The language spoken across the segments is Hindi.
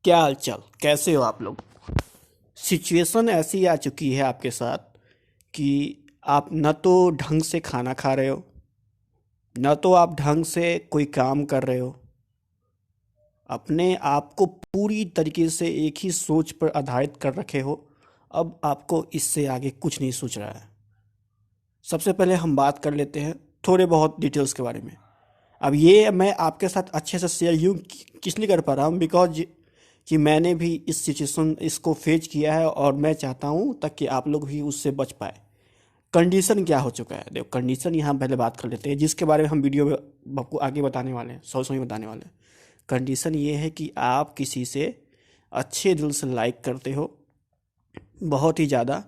क्या हाल चाल, कैसे हो आप लोग। सिचुएशन ऐसी आ चुकी है आपके साथ कि आप न तो ढंग से खाना खा रहे हो, न तो आप ढंग से कोई काम कर रहे हो। अपने आप को पूरी तरीके से एक ही सोच पर आधारित कर रखे हो। अब आपको इससे आगे कुछ नहीं सोच रहा है। सबसे पहले हम बात कर लेते हैं थोड़े बहुत डिटेल्स के बारे में। अब ये मैं आपके साथ अच्छे से शेयर यूँ किस लिए कर पा रहा हूँ, बिकॉज कि मैंने भी इस सिचुएशन इसको फेस किया है और मैं चाहता हूँ ताकि आप लोग भी उससे बच पाए। कंडीशन क्या हो चुका है, देखो कंडीशन यहाँ पहले बात कर लेते हैं जिसके बारे में हम वीडियो में आपको आगे बताने वाले हैं, सौ ही बताने वाले हैं। कंडीशन ये है कि आप किसी से अच्छे दिल से लाइक करते हो, बहुत ही ज़्यादा,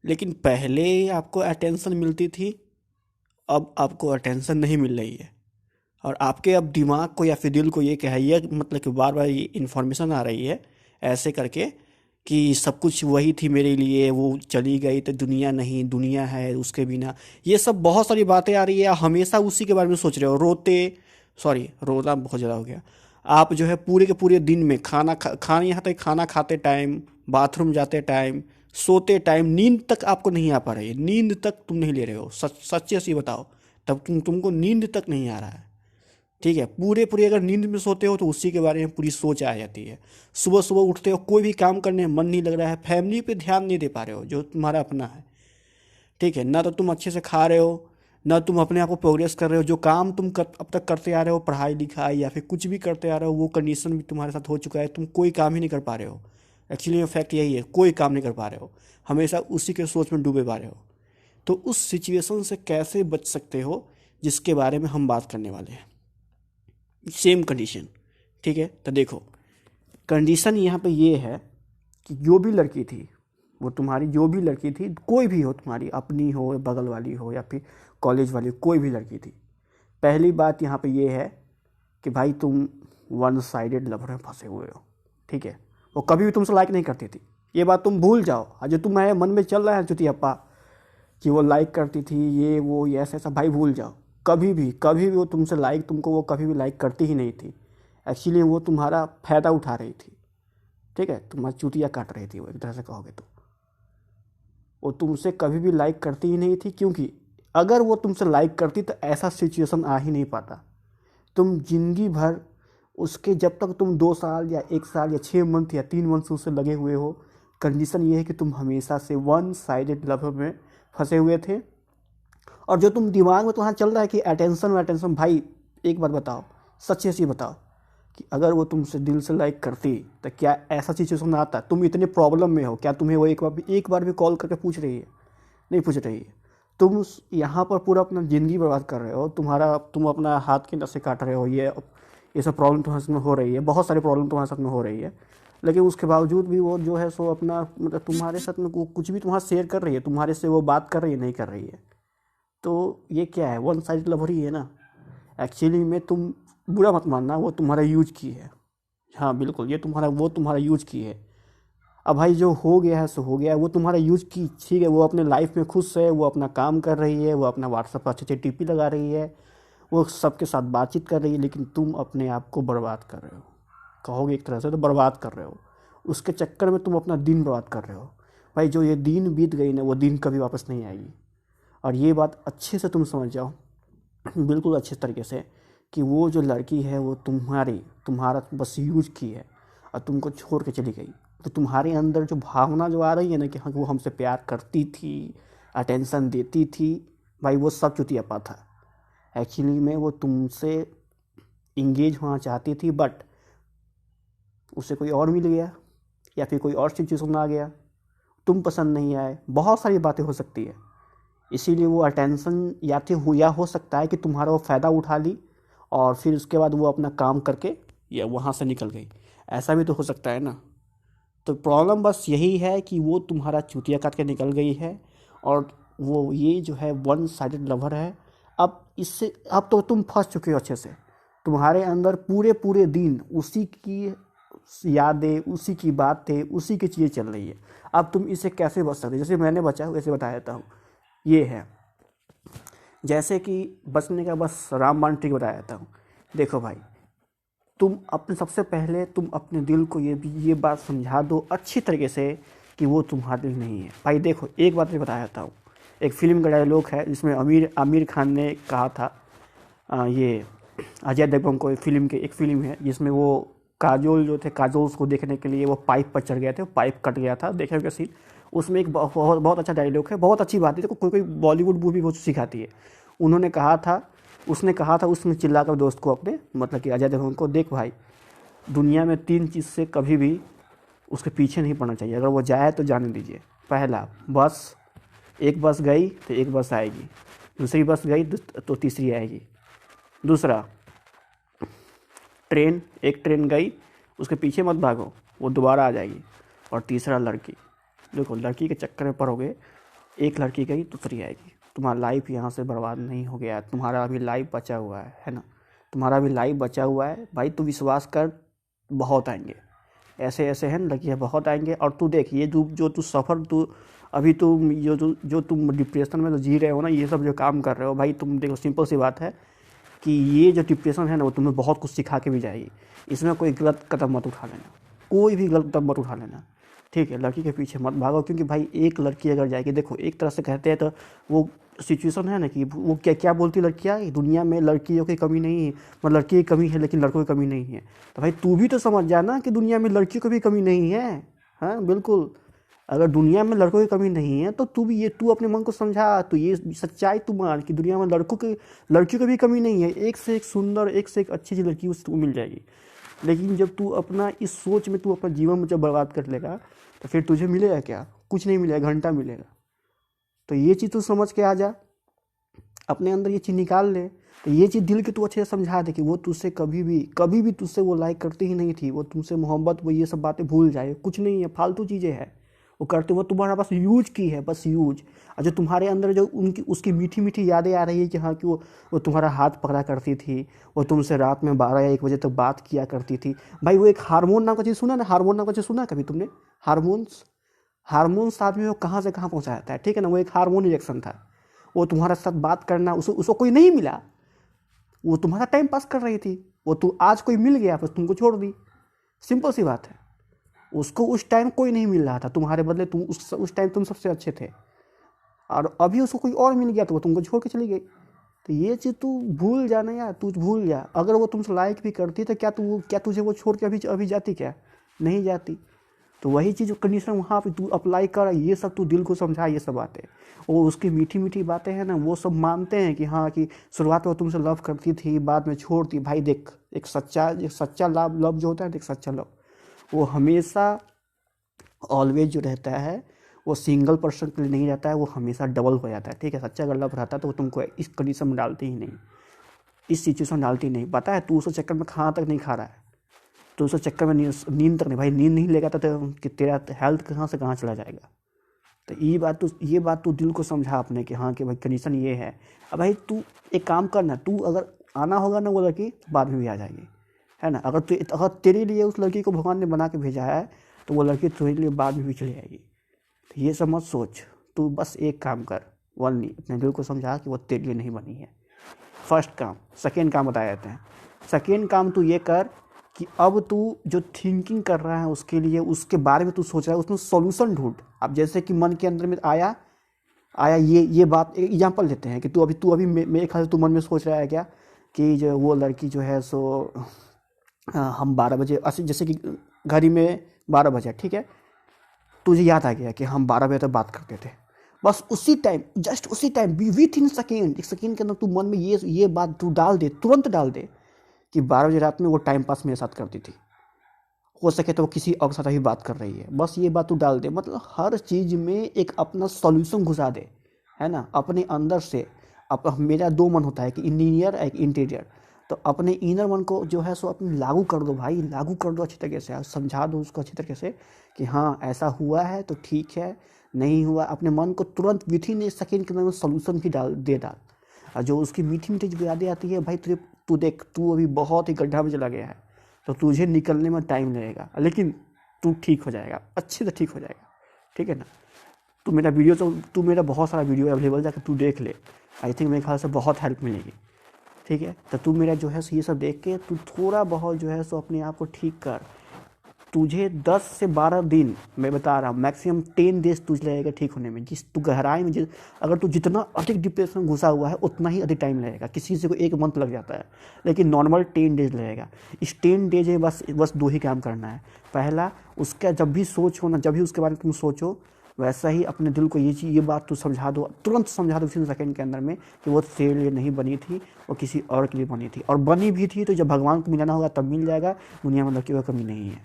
लेकिन पहले आपको अटेंशन मिलती थी, अब आपको अटेंशन नहीं मिल रही है। और आपके अब दिमाग को या फिर दिल को ये कहिए, मतलब कि बार बार ये इन्फॉर्मेशन आ रही है ऐसे करके कि सब कुछ वही थी मेरे लिए, वो चली गई तो दुनिया नहीं, दुनिया है उसके बिना। ये सब बहुत सारी बातें आ रही है, हमेशा उसी के बारे में सोच रहे हो, रोते, सॉरी रोना बहुत ज़्यादा हो गया। आप जो है पूरे के पूरे दिन में खाना यहाँ तक खाना खाते टाइम, बाथरूम जाते टाइम, सोते टाइम, नींद तक आपको नहीं आ पा रही है, नींद तक तुम नहीं ले रहे हो। सच्चे से बताओ, तब तुमको नींद तक नहीं आ रहा है। ठीक है, पूरे पूरे अगर नींद में सोते हो तो उसी के बारे में पूरी सोच आ जाती है। सुबह सुबह उठते हो, कोई भी काम करने में मन नहीं लग रहा है, फैमिली पे ध्यान नहीं दे पा रहे हो जो तुम्हारा अपना है। ठीक है, ना तो तुम अच्छे से खा रहे हो, ना तुम अपने आप को प्रोग्रेस कर रहे हो। जो काम अब तक करते आ रहे हो, पढ़ाई लिखाई या फिर कुछ भी करते आ रहे हो, वो कंडीशन भी तुम्हारे साथ हो चुका है, तुम कोई काम ही नहीं कर पा रहे हो। एक्चुअली फैक्ट यही है, कोई काम नहीं कर पा रहे हो, हमेशा उसी के सोच में डूबे पा रहे हो। तो उस सिचुएशन से कैसे बच सकते हो, जिसके बारे में हम बात करने वाले हैं। सेम कंडीशन, ठीक है। तो देखो, कंडीशन यहाँ पे ये है कि जो भी लड़की थी, वो तुम्हारी जो भी लड़की थी, कोई भी हो, तुम्हारी अपनी हो, बगल वाली हो या फिर कॉलेज वाली, कोई भी लड़की थी, पहली बात यहाँ पे ये है कि भाई तुम वन साइडेड लवर में फंसे हुए हो। ठीक है, वो कभी भी तुमसे लाइक नहीं करती थी, ये बात तुम भूल जाओ। और जो तुम्हारे मन में चल रहा है चुतियाप्पा कि वो लाइक करती थी, ये वो ये ऐसा ऐसा, भाई भूल जाओ। कभी भी वो तुमसे लाइक, तुमको वो कभी भी लाइक करती ही नहीं थी। एक्चुअली वो तुम्हारा फ़ायदा उठा रही थी। ठीक है, तुम्हारी चूतिया काट रही थी वो, एक तरह से कहोगे तो। वो तुमसे कभी भी लाइक करती ही नहीं थी, क्योंकि अगर वो तुमसे लाइक करती तो ऐसा सिचुएशन आ ही नहीं पाता। तुम जिंदगी भर उसके, जब तक तुम 2 साल या 1 साल या 6 मंथ या 3 मंथ से उससे लगे हुए हो, कंडीशन ये है कि तुम हमेशा से वन साइडेड लव में फंसे हुए थे। और जो तुम दिमाग में तुम्हारा चल रहा है कि अटेंशन अटेंशन, भाई एक बार बताओ, सच्चे से बताओ कि अगर वो तुमसे दिल से लाइक करती तो क्या ऐसा सिचुएशन आता? तुम इतने प्रॉब्लम में हो, क्या तुम्हें वो एक बार भी कॉल करके पूछ रही है? नहीं पूछ रही है। तुम यहाँ पर पूरा अपना ज़िंदगी बर्बाद कर रहे हो, तुम अपना हाथ की नसें काट रहे हो। ये सब प्रॉब्लम तुम्हारे साथ में हो रही है, बहुत सारी प्रॉब्लम तुम्हारे साथ में हो रही है। लेकिन उसके बावजूद भी वो जो है सो अपना, मतलब तुम्हारे साथ में कुछ भी तुम्हारा शेयर कर रही है, तुम्हारे से वो बात कर रही है, नहीं कर रही है। तो ये क्या है? वन साइड लव ही है ना। एक्चुअली में तुम बुरा मत मानना, वो तुम्हारा यूज की है। हाँ बिल्कुल, ये तुम्हारा यूज की है। अब भाई जो हो गया है सो हो गया है, वो तुम्हारा यूज की, ठीक है। वो अपने लाइफ में खुश है, वो अपना काम कर रही है, वो अपना व्हाट्सएप पर अच्छे अच्छे टीपी लगा रही है, वो सबके साथ बातचीत कर रही है, लेकिन तुम अपने आप को बर्बाद कर रहे हो। कहोगे एक तरह से तो बर्बाद कर रहे हो। उसके चक्कर में तुम अपना दिन बर्बाद कर रहे हो। भाई जो ये दिन बीत गई ना, वो दिन कभी वापस नहीं आएगी। और ये बात अच्छे से तुम समझ जाओ, बिल्कुल अच्छे तरीके से, कि वो जो लड़की है वो तुम्हारा बस यूज की है और तुमको छोड़ के चली गई। तो तुम्हारे अंदर जो भावना जो आ रही है ना कि हाँ वो हमसे प्यार करती थी, अटेंशन देती थी, भाई वो सब चुतियापा था। एक्चुअली में वो तुमसे इंगेज होना चाहती थी, बट उसे कोई और मिल गया या फिर कोई और सिचुएशन आ गया, तुम पसंद नहीं आए, बहुत सारी बातें हो सकती है। इसीलिए वो अटेंशन या हो सकता है कि तुम्हारा वो फ़ायदा उठा ली और फिर उसके बाद वो अपना काम करके या वहाँ से निकल गई। ऐसा भी तो हो सकता है ना। तो प्रॉब्लम बस यही है कि वो तुम्हारा चूतिया काट के निकल गई है, और वो ये जो है वन साइडेड लवर है। अब तो तुम फंस चुके हो अच्छे से। तुम्हारे अंदर पूरे पूरे दिन उसी की यादें, उसी की बातें, उसी की चीज़ें चल रही है। अब तुम इससे कैसे बच सकते? जैसे मैंने बचा वैसे बता देता हूँ। ये है, जैसे कि बचने का बस रामबाण ट्रिक बता देता हूँ। देखो भाई, तुम अपने सबसे पहले तुम अपने दिल को ये बात समझा दो अच्छी तरीके से कि वो तुम्हारे लिए नहीं है। भाई देखो, एक बात मैं बताया जाता हूँ, एक फिल्म का डायलॉग है जिसमें आमिर खान ने कहा था, ये अजय देवगन को एक फिल्म है जिसमें वो काजोल जो थे, काजोल को देखने के लिए वो पाइप पर चढ़ गए थे, पाइप कट गया था, देखे होगा सीन। उसमें एक बहुत बहुत अच्छा डायलॉग है, बहुत अच्छी बात है, देखो कोई कोई बॉलीवुड मूवी बहुत सिखाती है। उन्होंने कहा था, उसने कहा था, उसने चिल्ला कर दोस्त को अपने, मतलब कि अजय देवगन को, देख भाई, दुनिया में 3 चीज़ से कभी भी उसके पीछे नहीं पड़ना चाहिए, अगर वो जाए तो जाने दीजिए। पहला, बस, एक बस गई तो एक बस आएगी, दूसरी बस गई तो तीसरी आएगी। दूसरा, ट्रेन, एक ट्रेन गई उसके पीछे मत भागो, वो दोबारा आ जाएगी। और तीसरा, लड़की। देखो, लड़की के चक्कर में पड़ोगे, एक लड़की गई दूसरी आएगी, तुम्हारा लाइफ यहाँ से बर्बाद नहीं हो गया, तुम्हारा अभी लाइफ बचा हुआ है ना, तुम्हारा अभी लाइफ बचा हुआ है भाई। तू विश्वास कर, बहुत आएंगे, ऐसे ऐसे हैं लड़कियाँ, बहुत आएंगे। और तू देख, ये जो तू सफ़र, तू अभी तुम जो तुम डिप्रेशन में तो जी रहे हो ना, ये सब जो काम कर रहे हो भाई, तुम देखो, सिंपल सी बात है कि ये जो डिप्रेशन है ना, वो तुम्हें बहुत कुछ सिखा के भी जाएगी। इसमें कोई गलत कदम मत उठा लेना, कोई भी गलत कदम मत उठा लेना, ठीक है। लड़की के पीछे मत भागो, क्योंकि भाई एक लड़की अगर जाएगी, देखो एक तरह से कहते हैं तो वो सिचुएशन है ना कि वो क्या क्या बोलती लड़कियाँ, दुनिया में लड़कियों की कमी नहीं है, मतलब लड़की की कमी है लेकिन लड़कों की कमी नहीं है। तो भाई तू भी तो समझ जाना कि दुनिया में लड़कियों की भी कमी नहीं है। हाँ बिल्कुल, अगर दुनिया में लड़कों की कमी नहीं है तो तू अपने मन को समझा, तो ये सच्चाई तू मान कि दुनिया में लड़कियों की भी कमी नहीं है, एक से एक सुंदर, एक से एक अच्छी सी लड़की उसको मिल जाएगी। लेकिन जब तू अपना इस सोच में तू अपना जीवन में जब बर्बाद कर लेगा, तो फिर तुझे मिलेगा क्या? कुछ नहीं मिलेगा, घंटा मिलेगा। तो ये चीज़ तू समझ के आ जा, अपने अंदर ये चीज़ निकाल ले। तो ये चीज़ दिल के तू अच्छे से समझा दे कि वो तुझसे कभी भी तुझसे वो लाइक करती ही नहीं थी, वो तुमसे मोहब्बत, वो ये सब बातें भूल जाए, कुछ नहीं है, फालतू चीज़ें हैं वो करते, वो तुम्हारा बस यूज की है, बस यूज। और जो तुम्हारे अंदर जो उसकी मीठी मीठी यादें आ रही है कि हाँ, कि वो तुम्हारा हाथ पकड़ा करती थी, वो तुमसे रात में 12 या 1 बजे तक बात किया करती थी। भाई वो एक हार्मोन नाम का चीज़ सुना ना, हार्मोन नाम का चीज़ सुना कभी तुमने? हार्मोन्स आदमी को कहाँ से कहाँ पहुँचा जाता है, ठीक है ना। वो एक हार्मोन इंजेक्शन था, वो तुम्हारे साथ बात करना, उसको कोई नहीं मिला, वो तुम्हारा टाइम पास कर रही थी, वो तू आज कोई मिल गया बस तुमको छोड़ दी, सिंपल सी बात है। उसको उस टाइम कोई नहीं मिल रहा था तुम्हारे बदले, तुम उस टाइम तुम सबसे अच्छे थे, और अभी उसको कोई और मिल गया तो वो तुमको छोड़ के चली गई। तो ये चीज़ तू भूल जाना यार, तू भूल जा। अगर वो तुमसे लाइक भी करती तो क्या तुझे वो छोड़ के अभी जाती? क्या नहीं जाती? तो वही चीज़ कंडीशन वहाँ पे तू अप्लाई कर, ये सब तू दिल को समझा, ये सब बातें, वो उसकी मीठी मीठी बातें हैं ना, वो सब मानते हैं कि हाँ, कि शुरुआत में तुमसे लव करती थी, बाद में छोड़ती। भाई देख, एक सच्चा लव जो होता है, एक सच्चा लव वो हमेशा ऑलवेज जो रहता है वो सिंगल पर्सन के लिए नहीं रहता है, वो हमेशा डबल हो जाता है, ठीक है। सच्चा अगर लव रहता है तो वो तुमको इस कंडीशन में डालती ही नहीं, इस सिचुएशन में डालती ही नहीं। पता है तू उसके चक्कर में खाना तक नहीं खा रहा है, तो उसके चक्कर में नींद तक नहीं। भाई नींद नहीं लेगा तो कि तेरा हेल्थ कहाँ से कहाँ चला जाएगा। तो ये बात तू दिल को समझा अपने कि हाँ, कि भाई कंडीशन ये है। अब भाई तू एक काम करना, तू अगर आना होगा ना वो लड़की, तो बाद में भी आ जाएगी, है ना। अगर तेरे लिए उस लड़की को भगवान ने बना के भेजा है तो वो लड़की तेरे लिए बाद में भी चली आएगी। तो ये सब मत सोच, तू बस एक काम कर, ओनली अपने दिल को समझा कि वो तेरे लिए नहीं बनी है। फर्स्ट काम। सेकेंड काम बता देते हैं। सेकेंड काम तू ये कर कि अब तू जो थिंकिंग कर रहा है उसके लिए, उसके बारे में तू सोच रहा है, उसमें सॉल्यूशन ढूंढ। अब जैसे कि मन के अंदर में आया ये बात, एग्जांपल लेते हैं कि तू अभी मेरे ख्याल से तू मन में सोच रहा है क्या कि जो वो लड़की जो है सो हम 12 बजे, जैसे कि घड़ी में 12 बजे, ठीक है, तुझे याद आ गया कि हम 12 बजे तक बात करते थे। बस उसी टाइम, जस्ट उसी टाइम, विथ इन सेकेंड, एक सेकेंड के अंदर तू मन में ये बात तू डाल दे, तुरंत डाल दे कि 12 बजे रात में वो टाइम पास मेरे साथ करती थी, हो सके तो वो किसी और के साथ भी बात कर रही है। बस ये बात तू डाल दे, मतलब हर चीज़ में एक अपना सॉल्यूशन घुसा दे, है ना, अपने अंदर से। मेरा 2 मन होता है कि इनर एक इंटीरियर। तो अपने इनर मन को जो है सो अपने लागू कर दो भाई, लागू कर दो अच्छी तरीके से, समझा दो उसको अच्छी तरीके से कि हाँ ऐसा हुआ है तो ठीक है, नहीं हुआ, अपने मन को तुरंत विथ इन सेकेंड के अंदर सॉल्यूशन भी डाल। और जो उसकी मीठी मीठी जो यादें आती है भाई, तू देख, तू अभी बहुत ही गड्ढा में चला गया है, तो तुझे निकलने में टाइम लगेगा, लेकिन तू ठीक हो जाएगा, अच्छे से ठीक हो जाएगा, ठीक है ना। तू मेरा बहुत सारा वीडियो अवेलेबल, जाकर तू देख ले। आई थिंक मेरे ख्याल से बहुत हेल्प मिलेगी। ठीक है, तो तू मेरा जो है सो ये सब देख के तू थोड़ा बहुत जो है सो अपने आप को ठीक कर। तुझे 10 से 12 दिन मैं बता रहा हूँ, मैक्सिमम 10 डेज तुझे लगेगा ठीक होने में। जिस तू गहराई में अगर तू जितना अधिक डिप्रेशन में घुसा हुआ है उतना ही अधिक टाइम लगेगा। किसी से को 1 मंथ लग जाता है, लेकिन नॉर्मल 10 डेज लगेगा। इस 10 डेज में बस 2 ही काम करना है। पहला, उसका जब भी सोच हो ना, जब भी उसके बारे में तुम सोचो, वैसा ही अपने दिल को ये बात तू समझा दो, तुरंत समझा दो विथिन सेकेंड के अंदर में कि वो तेरे लिए नहीं बनी थी, वो किसी और के लिए बनी थी। और बनी भी थी तो जब भगवान को मिलाना होगा तब मिल जाएगा। दुनिया में लड़कियों का कमी नहीं है,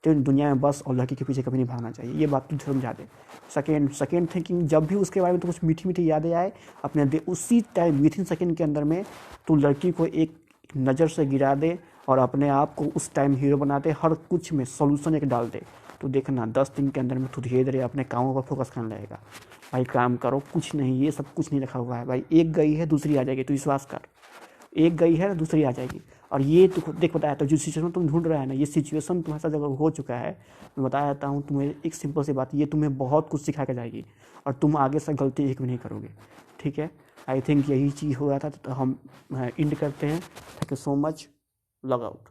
तो दुनिया में बस और लड़की के पीछे कभी नहीं भागना चाहिए। ये बात तू समझा दे। सेकेंड थिंकिंग, जब भी उसके बारे में तो कुछ मीठी मीठी यादें आए, अपने उसी टाइम विथिन सेकेंड के अंदर में तू लड़की को एक नज़र से गिरा दे और अपने आप को उस टाइम हीरो बना दे। हर कुछ में सोल्यूशन एक डाल दे। तो देखना 10 दिन के अंदर में तू धीरे धीरे अपने कामों पर फोकस करने लगेगा। भाई काम करो, कुछ नहीं, ये सब कुछ नहीं रखा हुआ है भाई। एक गई है दूसरी आ जाएगी, तू विश्वास कर। एक गई है दूसरी आ जाएगी। और ये तो देख, बताया तो जो सिचुएशन तुम ढूंढ रहे हैं ना, ये सिचुएशन तुम्हारे साथ अगर हो चुका है, मैं बता देता हूँ तुम्हें एक सिंपल सी बात, ये तुम्हें बहुत कुछ सिखा के जाएगी और तुम आगे से गलती एक भी नहीं करोगे। ठीक है, आई थिंक यही चीज़ हो रहा था, तो हम इंड करते हैं। Thank you so much, log out.